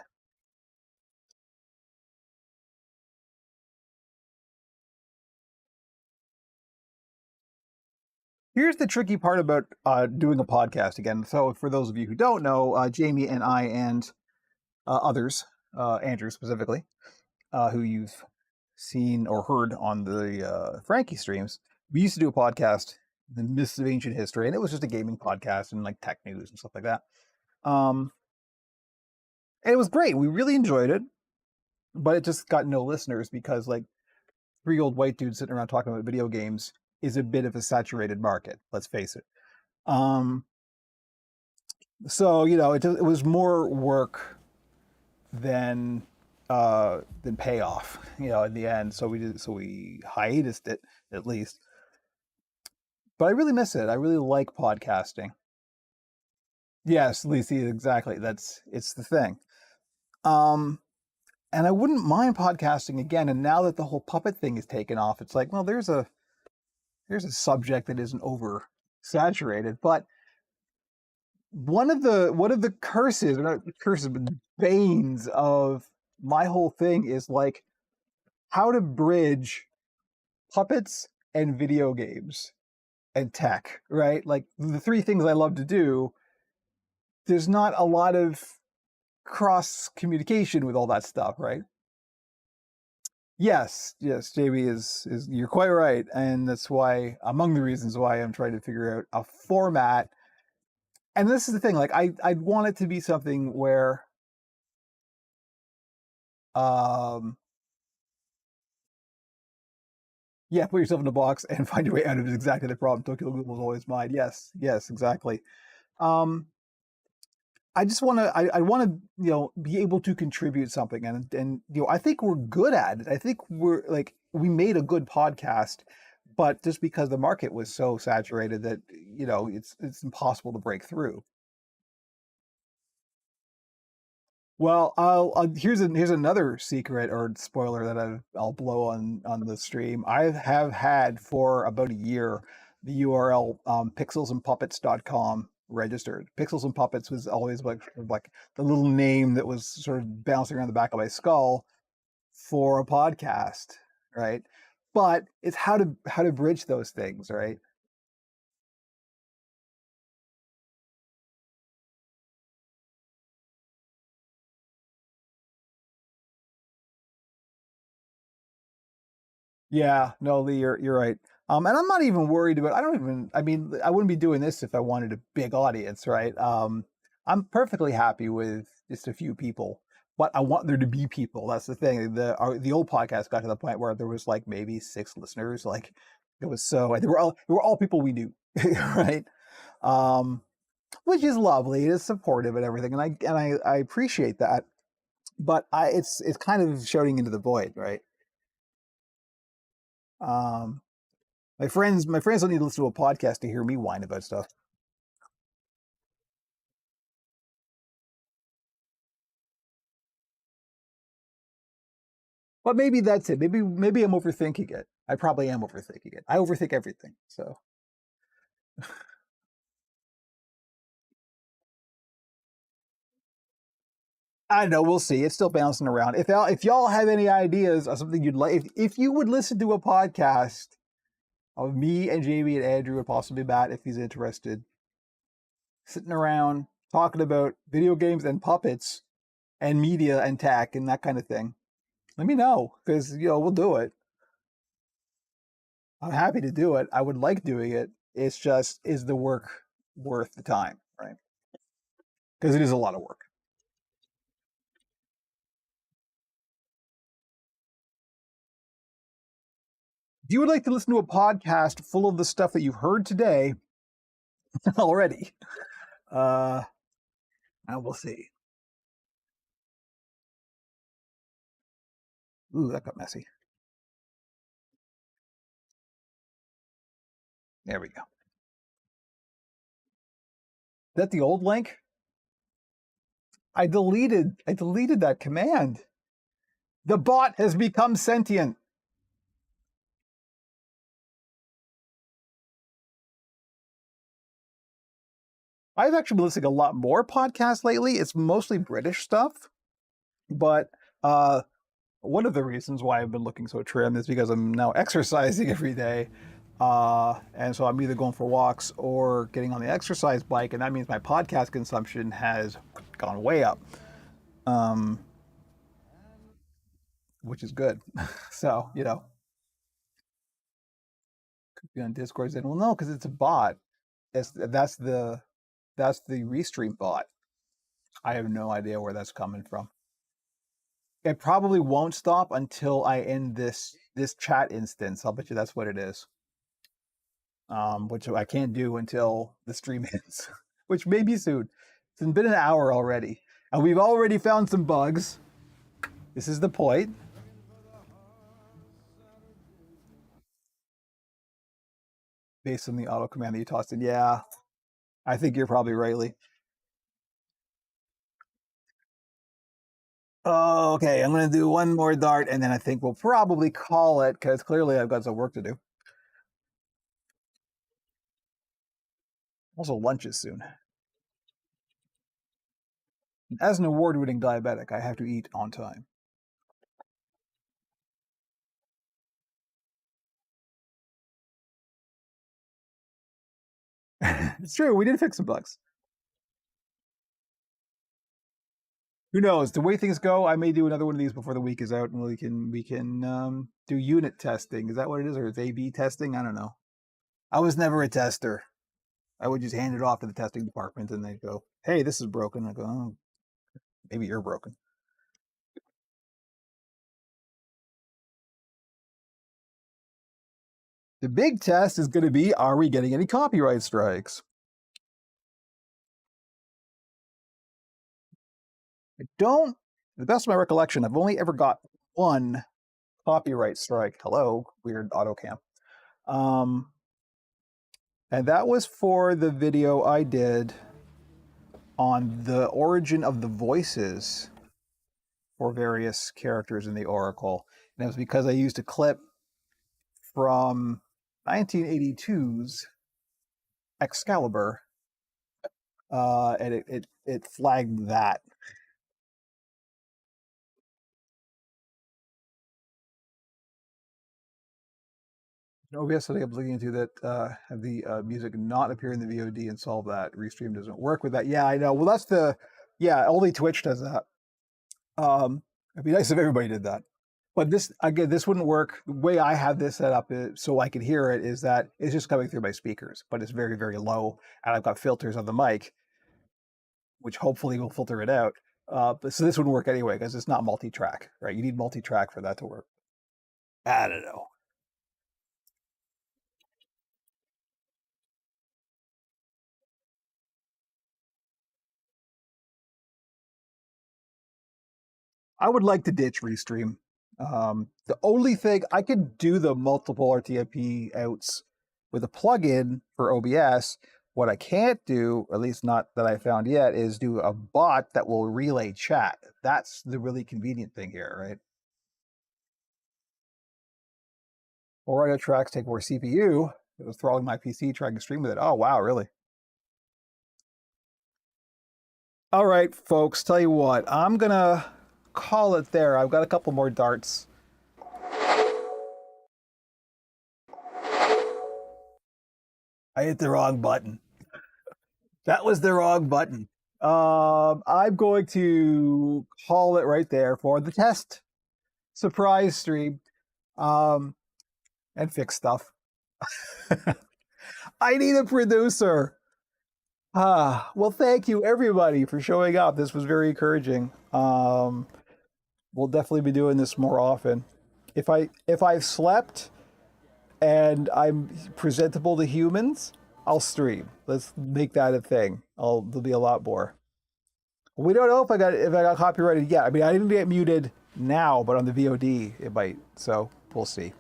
Here's the tricky part about doing a podcast again. So, for those of you who don't know, Jamie and I and others, Andrew specifically, who you've seen or heard on the Frankie streams, we used to do a podcast, The Mists of Ancient History, and it was just a gaming podcast and like tech news and stuff like that. Um, and it was great. We really enjoyed it, but it just got no listeners because like three old white dudes sitting around talking about video games is a bit of a saturated market. Let's face it. Um, so you know, it was more work than payoff. You know, in the end. So we hiatused it at least. But I really miss it. I really like podcasting. Yes, Lacey, exactly. It's the thing. Um, and I wouldn't mind podcasting again. And now that the whole puppet thing is taken off, it's like, well, there's a subject that isn't over saturated. But one of the curses, or not curses, but banes of my whole thing is like how to bridge puppets and video games and tech, right? Like the three things I love to do. There's not a lot of cross communication with all that stuff, right? Yes, Jamie is you're quite right, and that's why among the reasons why I'm trying to figure out a format. And this is the thing, like I want it to be something where um yeah, put yourself in a box and find your way out of it is exactly the problem. Tokyo Ghoul was always mine. Yes, exactly. Um I just want to I want to be able to contribute something, and I think we're good at it. I think we're like we made a good podcast, but just because the market was so saturated that it's impossible to break through. Well, here's another secret or spoiler that I'll blow on the stream. I have had for about a year the URL pixelsandpuppets.com registered. Pixels and Puppets was always like the little name that was sort of bouncing around the back of my skull for a podcast, right? But it's how to bridge those things, right? Yeah, no, Lee, you're right. And I'm not even worried about. I don't even. I mean, I wouldn't be doing this if I wanted a big audience, right? I'm perfectly happy with just a few people, but I want there to be people. That's the thing. The old podcast got to the point where there was like maybe 6 listeners. Like it was so. They were all people we knew, right? Um, which is lovely. It is supportive and everything, and I appreciate that. But it's kind of shouting into the void, right? Um, my friends don't need to listen to a podcast to hear me whine about stuff. But maybe that's it. Maybe I'm overthinking it. I probably am overthinking it. I overthink everything. So I know we'll see. It's still bouncing around. If y'all have any ideas of something you'd like, if you would listen to a podcast of me and Jamie and Andrew and possibly Matt if he's interested, sitting around talking about video games and puppets and media and tech and that kind of thing, let me know because we'll do it. I'm happy to do it. I would like doing it. It's just, is the work worth the time, right? Because it is a lot of work. If you would like to listen to a podcast full of the stuff that you've heard today already, uh, I will see. Ooh, that got messy. There we go. Is that the old link? I deleted that command. The bot has become sentient. I've actually been listening to a lot more podcasts lately. It's mostly British stuff, but one of the reasons why I've been looking so trim is because I'm now exercising every day. And so I'm either going for walks or getting on the exercise bike, and that means my podcast consumption has gone way up, um, which is good. So, could be on Discord saying, well, no, because it's a bot. That's the Restream bot. I have no idea where that's coming from. It probably won't stop until I end this chat instance. I'll bet you that's what it is. Which I can't do until the stream ends, which may be soon. It's been an hour already, and we've already found some bugs. This is the point. Based on the auto command that you tossed in. Yeah, I think you're probably rightly. Oh, okay, I'm gonna do one more dart, and then I think we'll probably call it because clearly I've got some work to do. Also, lunch is soon. As an award-winning diabetic, I have to eat on time. It's true. We did fix some bugs. Who knows? The way things go, I may do another one of these before the week is out, and we can do unit testing. Is that what it is, or is A/B testing? I don't know. I was never a tester. I would just hand it off to the testing department, and they'd go, "Hey, this is broken." I go, "Oh, maybe you're broken." The big test is going to be: are we getting any copyright strikes? I don't, to the best of my recollection, I've only ever got one copyright strike. Hello, weird AutoCam. And that was for the video I did on the origin of the voices for various characters in the Oracle. And it was because I used a clip from 1982's Excalibur, and it flagged that. OBS setting up looking into that, have the music not appear in the VOD and solve that. Restream doesn't work with that. Yeah, I know. Well, that's only Twitch does that. It'd be nice if everybody did that. But this wouldn't work. The way I have this set up so I could hear it is that it's just coming through my speakers, but it's very, very low. And I've got filters on the mic, which hopefully will filter it out. But so this wouldn't work anyway because it's not multi-track, right? You need multi-track for that to work. I don't know. I would like to ditch Restream. The only thing I could do the multiple RTFP outs with a plugin for OBS. What I can't do, at least not that I found yet, is do a bot that will relay chat. That's the really convenient thing here, right? Or audio tracks take more CPU. It was throttling my PC trying to stream with it. Oh, wow, really? All right, folks, tell you what, I'm going to call it there. I've got a couple more darts. I hit the wrong button. That was the wrong button. I'm going to call it right there for the test surprise stream, and fix stuff. I need a producer. Well, thank you everybody for showing up. This was very encouraging. We'll definitely be doing this more often. If I've slept and I'm presentable to humans, I'll stream. Let's make that a thing. There'll be a lot more. We don't know if I got copyrighted yet. I mean, I didn't get muted now, but on the VOD it might. So we'll see.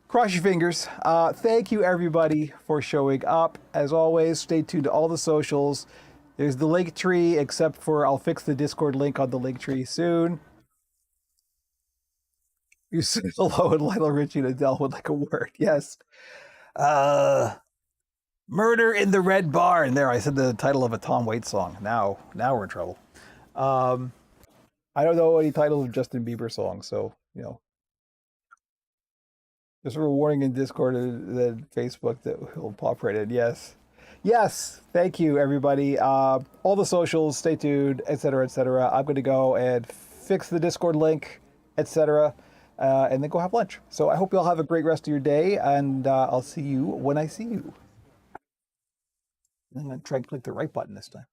Cross your fingers. Thank you everybody for showing up. As always, stay tuned to all the socials. There's the link tree, except for I'll fix the Discord link on the link tree soon. You said hello and Lionel Richie and Adele would like a word. Yes. Murder in the Red Barn. There, I said the title of a Tom Waits song. Now we're in trouble. I don't know any titles of Justin Bieber songs, so you know. Just a warning in Discord and then Facebook that will pop right in. Yes. Yes. Thank you, everybody. All the socials, stay tuned, etc., etc. I'm going to go and fix the Discord link, etc., and then go have lunch. So I hope you all have a great rest of your day, and I'll see you when I see you. I'm going to try and click the right button this time.